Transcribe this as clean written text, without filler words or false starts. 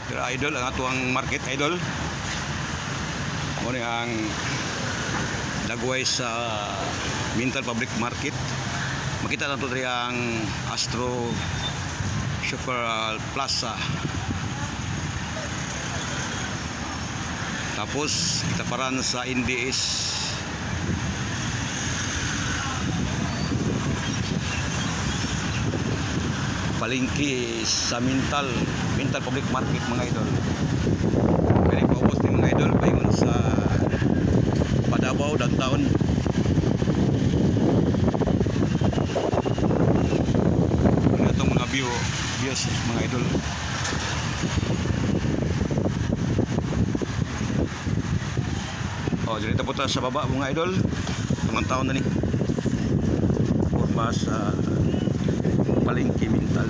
Pero idol, ang atuang market idol. Muna ang dagway sa Mintal Public Market. Makita nato diri ang Astro Super Plaza. Tapos kita paran sa NDS. Palengke sa Mintal Public Market mga idol. Kaya paubos ni mga idol paingon sa Padabaw downtown. Ano itong mga views mga idol. Oh, dito po tayo sa baba mga idol. Mga taon na ni. Mas palengke Mintal.